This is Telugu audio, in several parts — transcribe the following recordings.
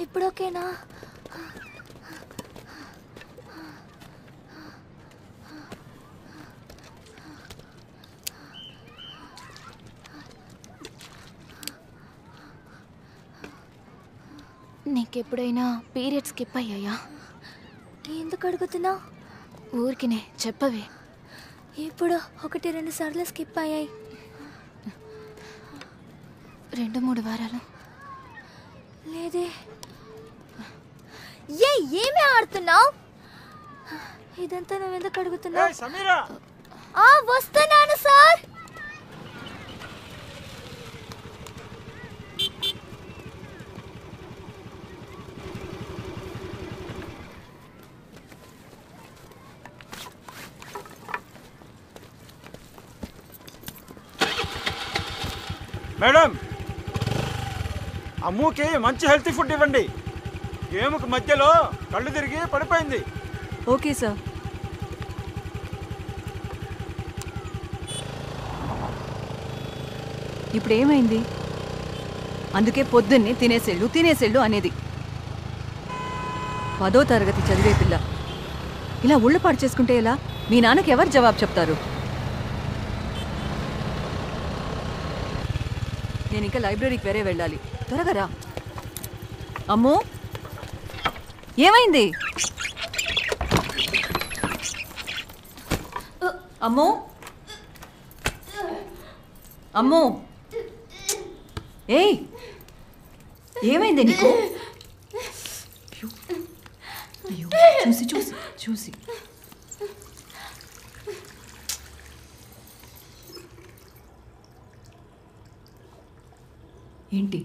ఇప్పుడు ఓకేనా? నీకెప్పుడైనా పీరియడ్స్ స్కిప్ అయ్యాయా? ఎందుకు అడుగుతున్నావు? ఊరికినే చెప్పవే. ఇప్పుడు 1-2 సార్లు స్కిప్ అయ్యాయి. 2-3 వారాలు లేదే. ఏమి ఆడుతున్నావు? ఇదంతా నువ్వెందుకు అడుగుతున్నావు? వస్తున్నాను సార్. మేడం, అమ్ముకి మంచి హెల్తీ ఫుడ్ ఇవ్వండి. గేమ్కి మధ్యలో కళ్ళు తిరిగి పడిపోయింది. Okay sir. ఇప్పుడు ఏమైంది? అందుకే పొద్దున్నే తినేసేళ్ళు అనేది. 10వ తరగతి చదివే పిల్ల ఇలా ఒళ్ళు పాడు చేసుకుంటే ఎలా? మీ నాన్నకి ఎవరు జవాబు చెప్తారు? నేను ఇంకా లైబ్రరీకి వేరే వెళ్ళాలి. త్వరగా రా. అమ్మో, ఏమైంది? అమ్మో అమ్మో, ఏయ్, ఏమైంది నీకు? అయ్యో, చూసి చూసి చూసి ఏంటి?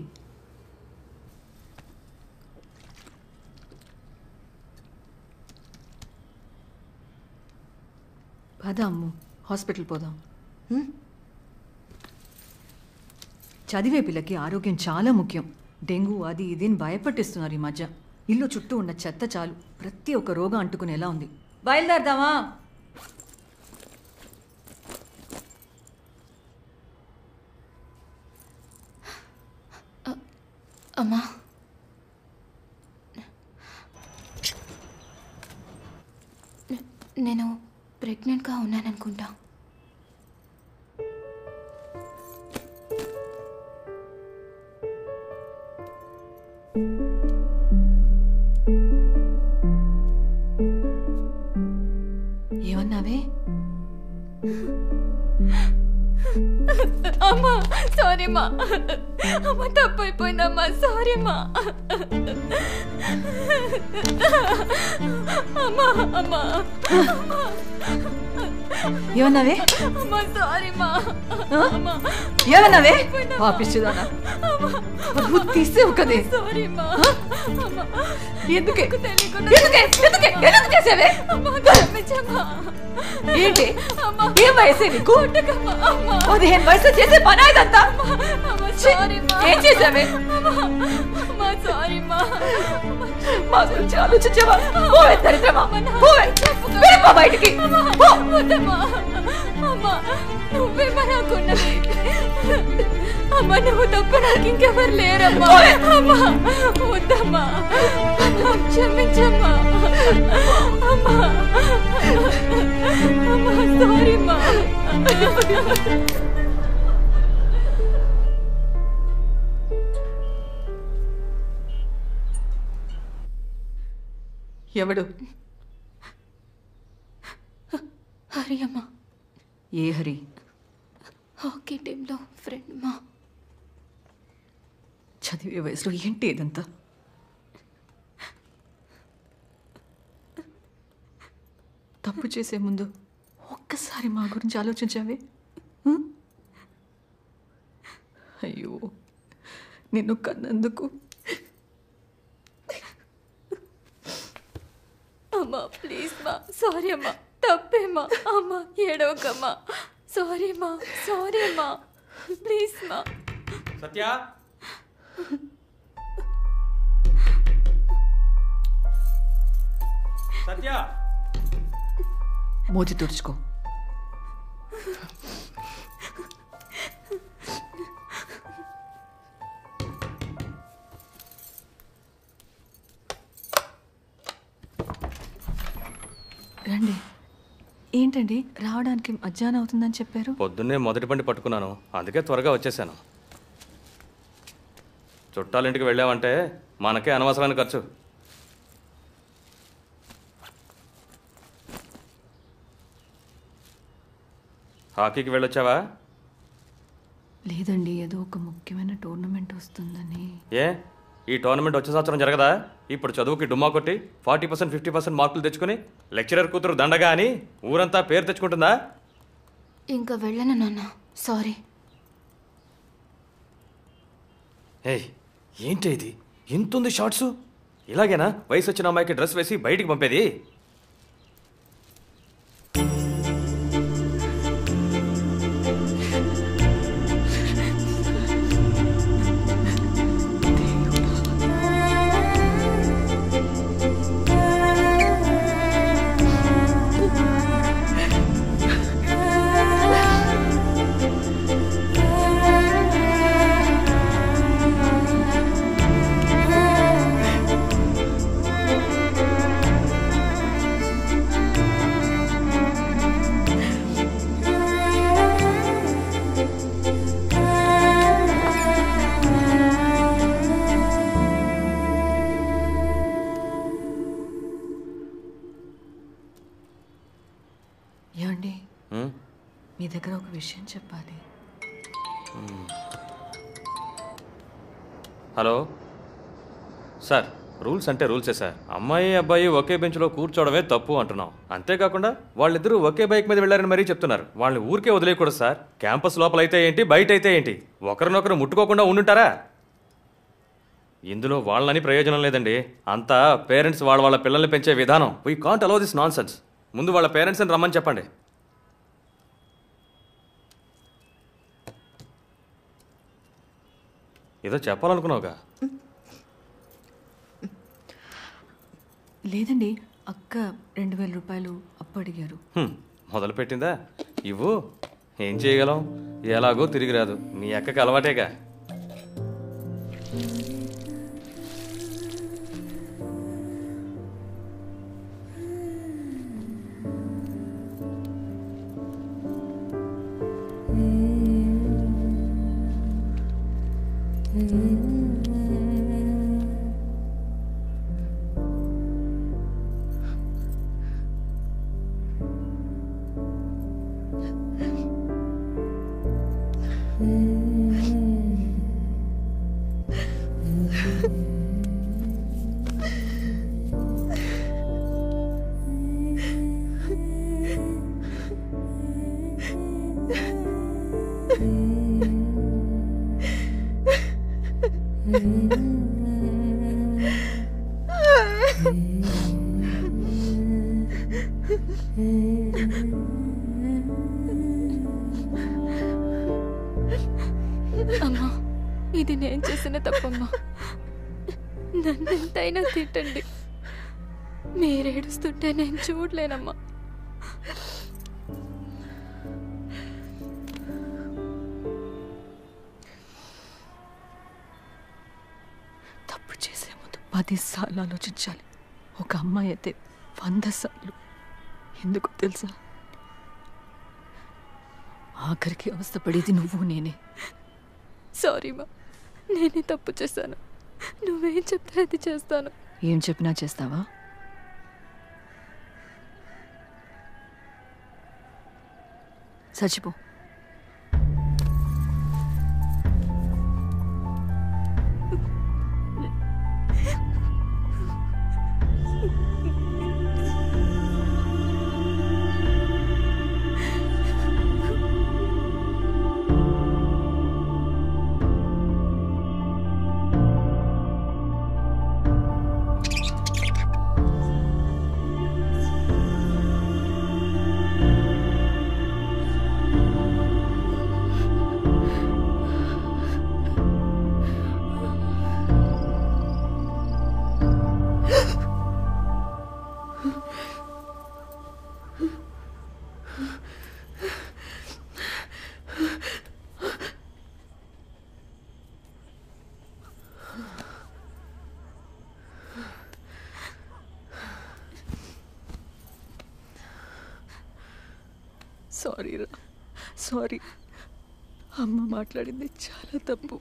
పద అమ్ము, హాస్పిటల్ పోదాం. చదివే పిల్లకి ఆరోగ్యం చాలా ముఖ్యం. డెంగ్యూ అది ఇది భయపట్టిస్తున్నారు ఈ మధ్య. ఇల్లు చుట్టూ ఉన్న చెత్త చాలు ప్రతి ఒక్క రోగం అంటుకునేలా ఉంది. బయలుదేరదామా? అమ్మా, నేను ప్రెగ్నెంట్గా ఉన్నాననుకుంటా. ఏమన్నావే? అమ్మా సారీ సారీ మా. అమ్మ తప్పైపోయిందమ్మా, సారీ మా. అమ్మా అమ్మా ఏమన్నావే? అమ్మా సారీ మా. ఏమన్నావే? పాపిస్తుదానా తీసేవు కదే. సారీ మా. ఎందుకే తెలియకుండా ఎందుకు చేసావే? ఏంటి ఏం వయసే నీకు? 15 వయసు చేసే పని ఇదంతా. ఏం చేసావే? మా గురించి ఆలోచించావా? పోవే దరిద్రమా, పోవే, వెళ్ళిపో బయటికి. నువ్వేమో నాకున్నది. అమ్మ నువ్వు తప్ప నాకు ఇంకెవరు లేరమ్మా. అమ్మా వద్దమ్మా, క్షమించమ్మా. అమ్మా అమ్మా సారీ మా. ఎవడు? హరి అమ్మా. ఏ హరి? హాకీ టీంలో ఫ్రెండ్ మా. చదివే వయసులో ఏంటి ఇదంతా? తప్పు చేసే ముందు ఒక్కసారి మా గురించి ఆలోచించావే? అయ్యో, నిన్ను కన్నందుకు. అమ్మా ప్లీజ్ మా, సారీ అమ్మా, తప్పేమ్మా. అమ్మా ఏడవకమ్మా, సారీ మా, సారీ మా, ప్లీజ్ మా. సత్య, సత్య, మూతి తుడుచుకో. రండి. ఏంటండి రావడానికి మధ్యాహ్నం అవుతుందని చెప్పారు? పొద్దున్నే మొదటి బండి పట్టుకున్నాను, అందుకే త్వరగా వచ్చేసాను. చుట్టాలింటికి వెళ్ళామంటే మనకే అనవసరమైన ఖర్చు. హాకీకి వెళ్ళొచ్చావా? లేదండి, ఏదో ఒక ముఖ్యమైన టోర్నమెంట్ వస్తుందని. ఏ ఈ టోర్నమెంట్ వచ్చే సంవత్సరం జరగదా? ఇప్పుడు చదువుకి డుమ్మా కొట్టి 40% 50% మార్కులు తెచ్చుకుని లెక్చరర్ కూతురు దండగా అని ఊరంతా పేరు తెచ్చుకుంటుందా? ఇంకా వెళ్ళను నాన్న, సారీ. ఏయ్ ఏంటి ఇది, ఇంతుంది షార్ట్స్? ఇలాగేనా వయసు వచ్చిన అమ్మాయికి డ్రెస్ వేసి బయటికి పంపేది? ఏమండి, మీ దగ్గర ఒక విషయం చెప్పాలి. హలో సార్, రూల్స్ అంటే రూల్సే సార్. అమ్మాయి అబ్బాయి ఒకే బెంచ్లో కూర్చోవడమే తప్పు అంటున్నాం. అంతేకాకుండా వాళ్ళిద్దరూ ఒకే బైక్ మీద వెళ్ళారని మరీ చెప్తున్నారు. వాళ్ళని ఊరికే వదిలేయకూడదు సార్. క్యాంపస్ లోపల అయితే ఏంటి, బయట అయితే ఏంటి, ఒకరినొకరు ముట్టుకోకుండా ఉండుంటారా? ఇందులో వాళ్ళని ప్రయోజనం లేదండి. అంతా పేరెంట్స్ వాళ్ళ పిల్లల్ని పెంచే విధానం. We can't allow this non sense. ముందు వాళ్ళ పేరెంట్స్ని రమ్మని చెప్పండి. ఏదో చెప్పాలనుకున్నావుగా? లేదండి, అక్క 2000 రూపాయలు అప్పు అడిగారు. మొదలు పెట్టిందా? ఇవ్వు, ఏం చేయగలం, ఎలాగో తిరిగి రాదు. మీ అక్కకి అలవాటేగా. అమ్మా, ఇది నేను చేసిన తప్పమ్మా. నన్ను ఎంతైనా తిట్టండి, మీరేడుస్తుంటే నేను చూడలేనమ్మా. తప్పు చేసే ముందు 10 సార్లు ఆలోచించాలి. ఒక అమ్మాయి అయితే 100 సార్లు. ఎందుకు తెలుసా? ఆఖరికి అవస్థపడేది నువ్వు నేనే. సారీ మా, నేనే తప్పు చేశాను. నువ్వేం చెప్తే అది చేస్తాను. ఏం చెప్పినా చేస్తావా? చచ్చిపో. సారీ రా, సారీ. అమ్మ మాట్లాడింది చాలా తప్పు.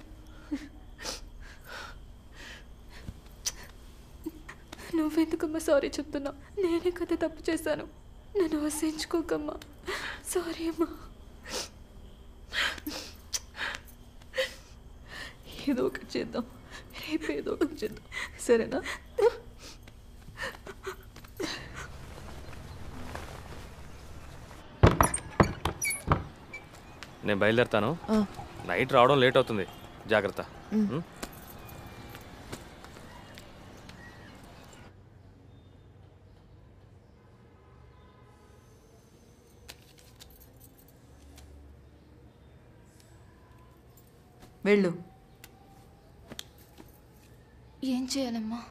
నువ్వెందుకమ్మా సారీ చెప్తున్నావు? నేనే కదా తప్పు చేశాను. నన్ను వసించుకోకమ్మా. సారీ అమ్మా. ఏదో ఒకటి చేద్దాం, రేపు ఏదో ఒకటి చేద్దాం, సరేనా? నేను బయలుదేరుతాను. నైట్ రావడం లేట్ అవుతుంది, జాగ్రత్త. వెళ్ళు. ఏం చేయాలమ్మా?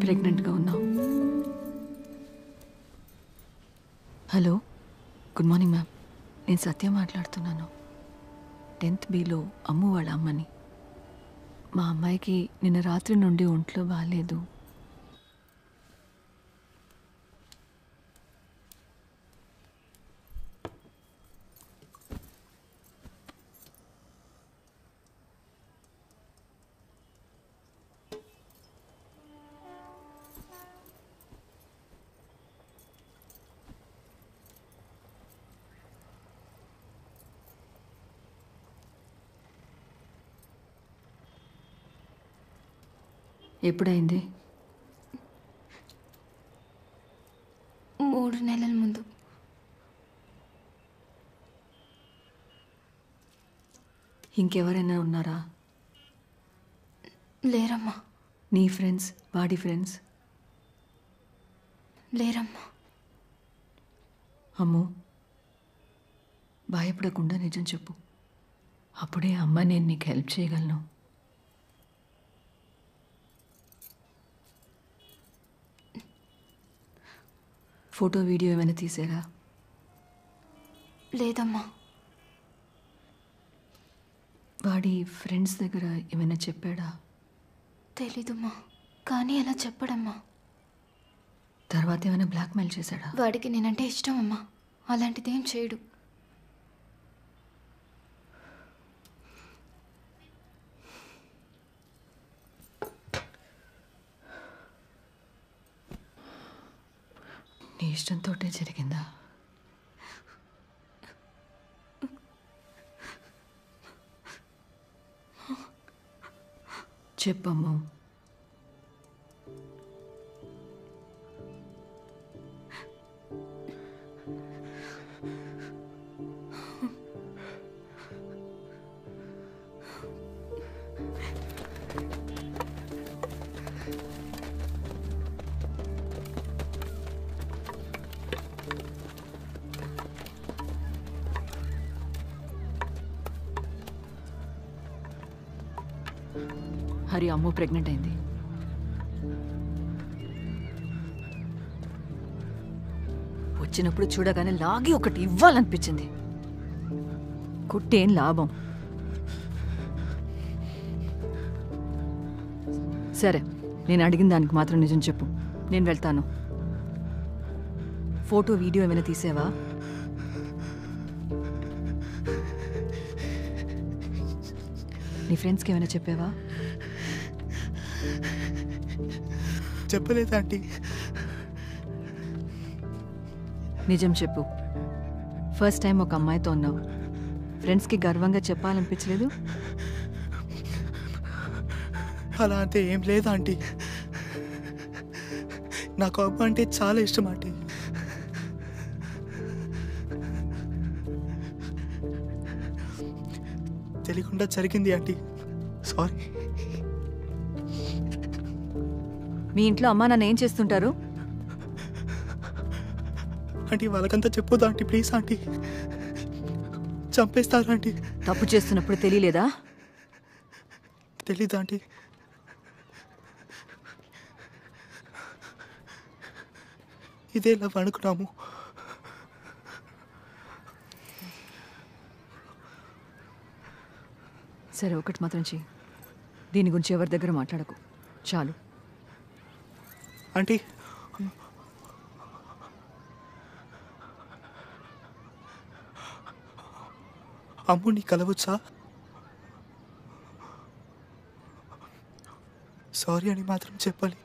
ప్రెగ్నెంట్గా ఉన్నావు. Hello, good morning ma'am. నేను సత్య మాట్లాడుతున్నాను. 10th Bలో అమ్ము వాళ్ళ అమ్మని. మా అమ్మాయికి నిన్న రాత్రి నుండి ఒంట్లో బాగాలేదు. ఎప్పుడైంది? 3 నెలల ముందు. ఇంకెవరైనా ఉన్నారా? లేరమ్మా. నీ ఫ్రెండ్స్, వాడి ఫ్రెండ్స్? లేరమ్మా. అమ్ము, భయపడకుండా నిజం చెప్పు. అప్పుడే అమ్మ నేను నీకు హెల్ప్ చేయగలను. ఫోటో వీడియో ఏమైనా తీసారా? లేదమ్మా. వాడి ఫ్రెండ్స్ దగ్గర ఏమైనా చెప్పాడా? తెలీదమ్మా, కానీ ఎలా చెప్పడమ్మా? తర్వాత ఏమైనా బ్లాక్మెయిల్ చేశాడా? వాడికి నేనంటే ఇష్టం అమ్మా, అలాంటిదేం చేయడు. నీ ఇష్టంతోటే జరిగిందా? చెప్పమ్మా. హరి అమ్ము ప్రెగ్నెంట్ అయింది. వచ్చినప్పుడు చూడగానే లాగి ఒకటి ఇవ్వాలనిపించింది. కుట్టేం లాభం. సరే, నేను అడిగిన దానికి మాత్రం నిజం చెప్పు. నేను వెళ్తాను. ఫోటో వీడియో ఏమైనా తీసావా? నీ ఫ్రెండ్స్కి ఏమైనా చెప్పావా? చెప్పలేదు ఆంటీ. నిజం చెప్పు. ఫస్ట్ టైం ఒక అమ్మాయితో ఉన్నావు. ఫ్రెండ్స్కి గర్వంగా చెప్పాలనిపించలేదు? అలా అంటే ఏం లేదు ఆంటీ. నాకు అమ్మ అంటే చాలా ఇష్టం ఆంటీ. తెలియకుండా జరిగింది ఆంటీ. సారీ. మీ ఇంట్లో అమ్మా నాన్న ఏం చేస్తుంటారు? ఆంటీ వాళ్ళకంతా చెప్పొద్దు ఆంటీ, ప్లీజ్ ఆంటీ. చంపేస్తారు ఆంటీ. తప్పు చేస్తున్నప్పుడు తెలియలేదా? తెలీదు ఆంటీ. ఇదే లవ్ అనుకున్నాము. సరే, ఒకటి మాత్రం చెయ్యి. దీని గురించి ఎవరి దగ్గర మాట్లాడకు. చాలు. ఆంటీ, అమ్ముని కలవచ్చా? సారీ అని మాత్రం చెప్పాలి.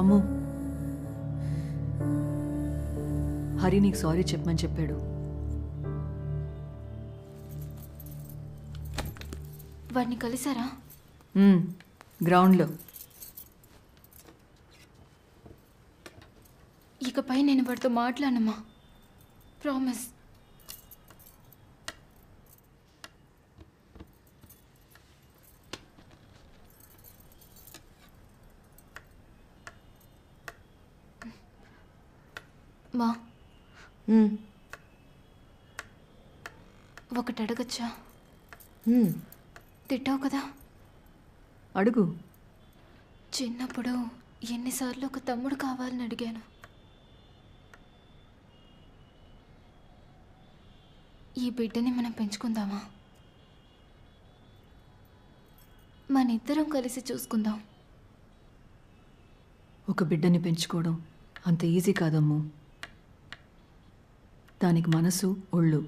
అమ్ము, హరి నీకు సారీ చెప్పమని చెప్పాడు. వాడిని కలిసారా? గ్రౌండ్లో. ఇకపై నేను వాడితో మాట్లాడనమ్మా, ప్రామిస్. మా ఒకటి అడగచ్చా? తిట్టావు కదా, అడుగు. చిన్నప్పుడు ఎన్నిసార్లు ఒక తమ్ముడు కావాలని అడిగాను. ఈ బిడ్డని మనం పెంచుకుందామా? మన ఇద్దరం కలిసి చూసుకుందాం. ఒక బిడ్డని పెంచుకోవడం అంత ఈజీ కాదమ్ము. దానికి మనసు, ఒళ్ళు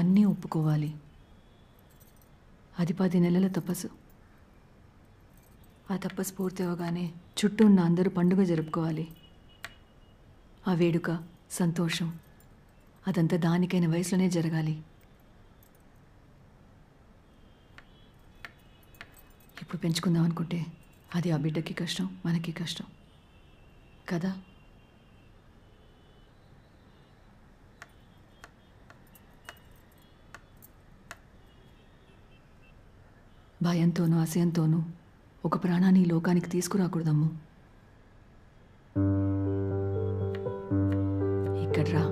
అన్నీ ఒప్పుకోవాలి. అది 10 నెలల తపస్సు. ఆ తపస్సు పూర్తి అవగానే చుట్టూ ఉన్న అందరూ పండుగ జరుపుకోవాలి. ఆ వేడుక, సంతోషం అదంతా దానికైన వయసులోనే జరగాలి. ఇప్పుడు పెంచుకుందాం అనుకుంటే అది ఆ బిడ్డకి కష్టం, మనకి కష్టం కదా. భయంతోనూ అసహ్యంతోనూ ఒక ప్రాణాన్ని ఈ లోకానికి తీసుకురాకూడదమ్ము. ఇక్కడ రా.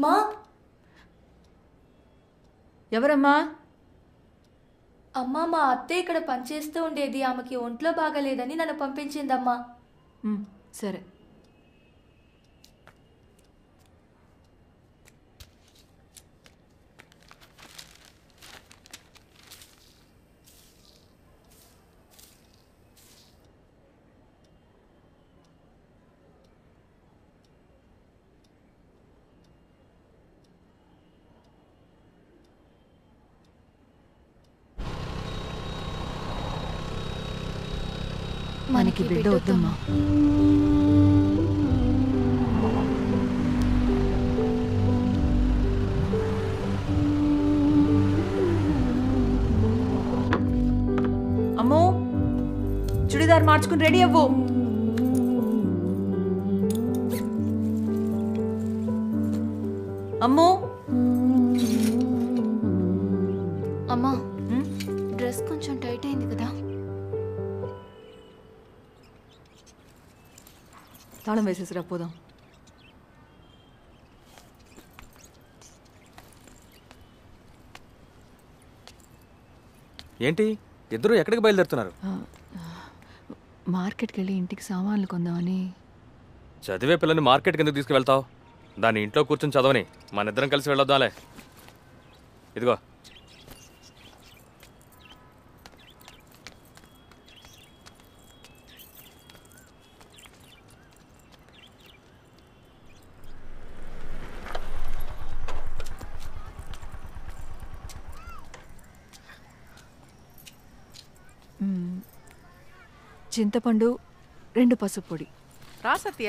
మా ఎవరమ్మా? అమ్మా, మా అత్తే ఇక్కడ పనిచేస్తూ ఉండేది. ఆమెకి ఒంట్లో బాగలేదని నన్ను పంపించిందమ్మా. సరే. మనకి బిడ్డ వద్దమ్మా. అమ్మో, చుడిదార్ మార్చుకుని రెడీ అవ్వు. అమ్మో. అమ్మా, డ్రెస్ కొంచెం టైట్ అయింది కదా. తాళం వేసేసిరా, పోదాం. ఏంటి ఇద్దరు ఎక్కడికి బయలుదేరుతున్నారు? మార్కెట్కి వెళ్ళి ఇంటికి సామాన్లు కొందామని. చదివే పిల్లని మార్కెట్కి ఎందుకు తీసుకువెళ్తావు? దాన్ని ఇంట్లో కూర్చొని చదవని. మన ఇద్దరం కలిసి వెళ్ళొద్దాంలే. ఇదిగో. చింతపండు, 2 పసుపు పొడి. రా సత్య,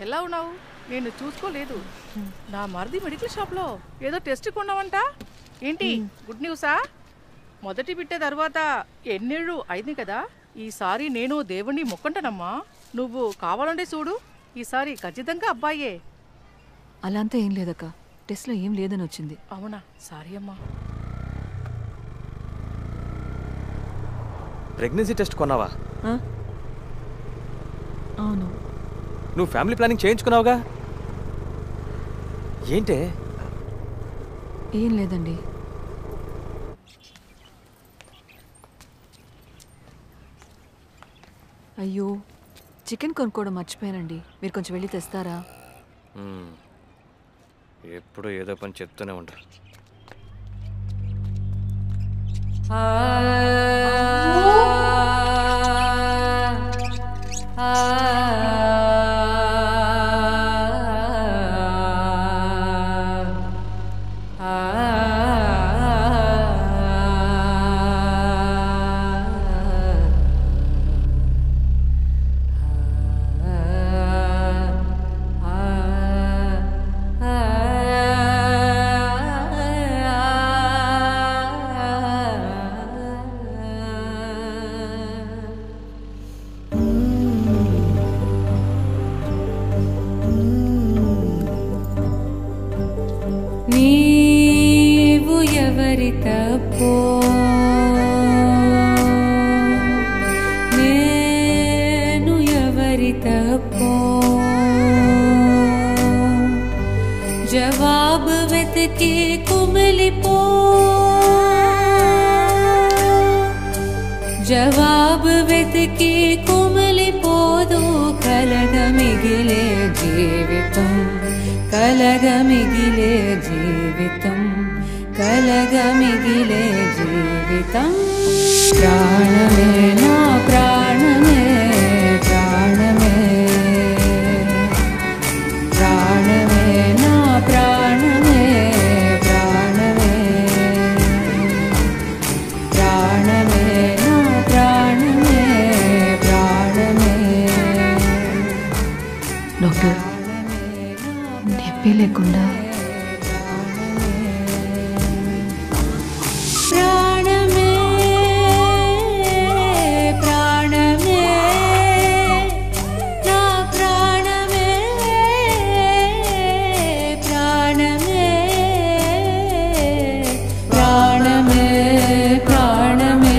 ఎలా ఉన్నావు? నేను చూసుకోలేదు. నా మరిది మెడికల్ షాప్లో ఏదో టెస్ట్ కొన్నావంట. ఏంటి గుడ్ న్యూసా? మొదటి బిడ్డ తర్వాత ఎన్నేళ్ళు అయింది కదా. ఈసారి నేను దేవుణ్ణి మొక్కంటానమ్మా. నువ్వు కావాలంటే చూడు, ఈసారి ఖచ్చితంగా అబ్బాయే. అలా అంతా ఏం లేదక్క, టెస్ట్లో ఏం లేదని వచ్చింది. అవునా? సారీ అమ్మా. ప్రెగ్నెన్సీ టెస్ట్ కొన్నావా? అవును. నువ్వు ఫ్యామిలీ ప్లానింగ్ చేయించుకున్నావుగా? ఏంటే? ఏం లేదండి. అయ్యో, చికెన్ కొనుక్కోవడం మర్చిపోయానండి. మీరు కొంచెం వెళ్ళి తెస్తారా? ఎప్పుడు ఏదో పని చెప్తూనే ఉంటారు. जवाब वेतके कुमलिपो जवाब वेतके कुमलिपोदु कलगमिगिले जीवितं कलगमिगिले जीवितं कलगमिगिले जीवितं प्राणमे ना प्राणमे प्राणमे प्राणमे ना प्राणमे प्राणमे प्राणमे ना प्राणमे प्राणमे డాక్టర్, నొప్పి లేకుండా प्राणमे प्राणमे ना प्राणमे प्राणमे प्राणमे प्राणमे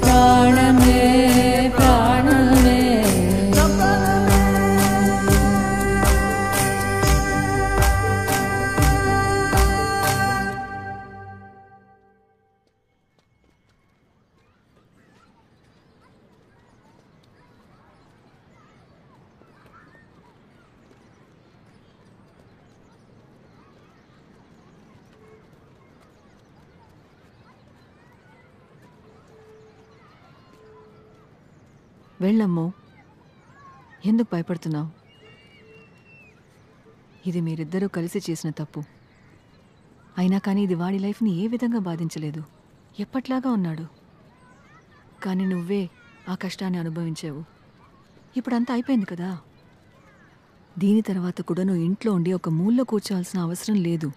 प्राणमे प्राणमे వెళ్ళమ్మో. ఎందుకు భయపడుతున్నావు? ఇది మీరిద్దరూ కలిసి చేసిన తప్పు. అయినా కానీ ఇది వాడి లైఫ్ని ఏ విధంగా బాధించలేదు. ఎప్పట్లాగా ఉన్నాడు. కానీ నువ్వే ఆ కష్టాన్ని అనుభవించావు. ఇప్పుడంతా అయిపోయింది కదా. దీని తర్వాత కూడా నువ్వు ఇంట్లో ఉండి ఒక మూలలో కూర్చోవాల్సిన అవసరం లేదు.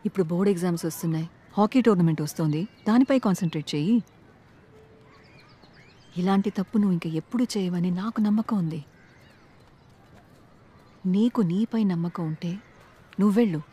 ఇప్పుడు బోర్డ్ ఎగ్జామ్స్ వస్తున్నాయి, హాకీ టోర్నమెంట్ వస్తుంది, దానిపై కాన్సన్ట్రేట్ చెయ్యి. ఇలాంటి తప్పు నువ్వు ఇంకా ఎప్పుడు చేయవని నాకు నమ్మకం ఉంది. నీకు నీపై నమ్మకం ఉంటే నువ్వెళ్ళు.